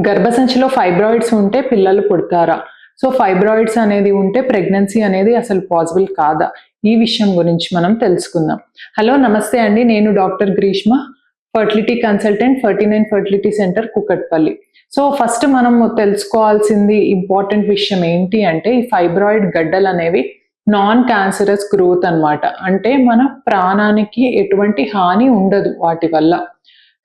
గర్భసంచిలో fibroids ఉంటే పిల్లలు పుడతారా? So fibroids అనేది ఉంటే ప్రెగ్నెన్సీ అనేది అసలు పాసిబుల్ కాదా? ఈ విషయం గురించి మనం తెలుసుకుందాం. హలో నమస్తే అండి. నేను doctor Greeshma, fertility consultant 39 fertility centre Kukatpally. So first మనం తెలుసుకోవాల్సింది ఇంపార్టెంట్ విషయం ఏంటి అంటే ఈ ఫైబ్రాయిడ్ గడ్డలనేవి నాన్ క్యాన్సరస్ గ్రోత్ అన్నమాట. అంటే మన ప్రాణానికి ఎటువంటి హాని ఉండదు వాటి వల్ల.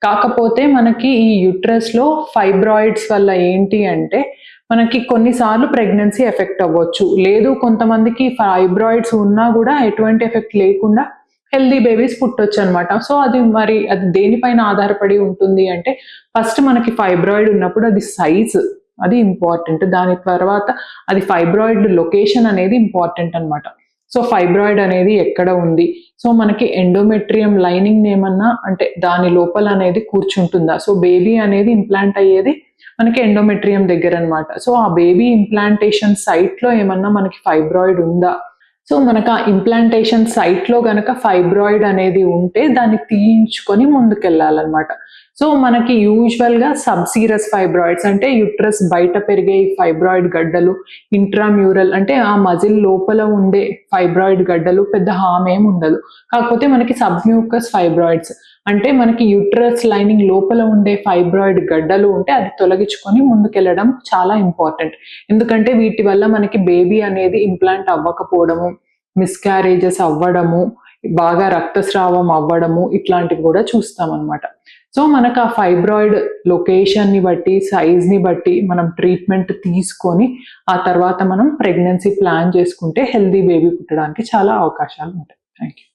కాకపోతే మనకి ఈ యుట్రస్‌లో ఫైబ్రాయిడ్స్ వల్ల ఏంటి అంటే, మనకి కొన్నిసార్లు ప్రెగ్నెన్సీ ఎఫెక్ట్ అవ్వచ్చు. లేదు కొంతమందికి ఫైబ్రాయిడ్స్ ఉన్నా గూడా ఎటువంటి ఎఫెక్ట్ లేకుండా హెల్తీ బేబీస్ పుట్టొచ్చనమాట. సో, అది దేనిపైన ఆధారపడి ఉంటుంది అంటే, ఫస్ట్ మనకి ఫైబ్రాయిడ్ ఉన్నప్పుడు అది సైజ్ అది ఇంపార్టెంట్. దాని తర్వాత అది ఫైబ్రాయిడ్ లొకేషన్ అనేది ఇంపార్టెంట్ అనమాట. సో, ఫైబ్రాయిడ్ అనేది ఎక్కడ ఉంది? సో, మనకి ఎండోమెట్రియం లైనింగ్ ఏమన్నా అంటే దాని లోపల అనేది కూర్చుంటుందా? సో, బేబీ అనేది ఇంప్లాంట్ అయ్యేది మనకి ఎండోమెట్రియం దగ్గరనమాట. సో, ఆ బేబీ ఇంప్లాంటేషన్ సైట్‌లో ఏమన్నా మనకి ఫైబ్రాయిడ్ ఉందా? సో, మనకు ఆ ఇంప్లాంటేషన్ సైట్‌లో గనక ఫైబ్రాయిడ్ అనేది ఉంటే దాన్ని తీయించుకొని ముందుకెళ్ళాలనమాట. సో, మనకి యూజువల్‌గా సబ్సీరస్ ఫైబ్రాయిడ్స్ అంటే యుట్రస్ బయట పెరిగే ఈ ఫైబ్రాయిడ్ గడ్డలు, ఇంట్రామ్యూరల్ అంటే ఆ మజిల్ లోపల ఉండే ఫైబ్రాయిడ్ గడ్డలు పెద్ద హార్మ్ ఏమి ఉండదు. కాకపోతే మనకి సబ్మ్యూకస్ ఫైబ్రాయిడ్స్ అంటే మనకి యుట్రస్ లైనింగ్ లోపల ఉండే ఫైబ్రాయిడ్ గడ్డలు ఉంటే అది తొలగించుకొని ముందుకెళ్ళడం చాలా ఇంపార్టెంట్. ఎందుకంటే వీటి వల్ల మనకి బేబీ అనేది ఇంప్లాంట్ అవ్వకపోవడము, మిస్‌క్యారేజెస్ అవ్వడము, బాగా రక్తస్రావం అవ్వడము ఇట్లాంటివి గూడా చూస్తామనమాట. సో, మనకు ఆ ఫైబ్రాయిడ్ లొకేషన్‌ని బట్టి, సైజ్‌ని బట్టి మనం ట్రీట్మెంట్ తీసుకొని, ఆ తర్వాత మనం ప్రెగ్నెన్సీ ప్లాన్ చేసుకుంటే హెల్తీ బేబీ పుట్టడానికి చాలా అవకాశాలుంటాయి. Thank you.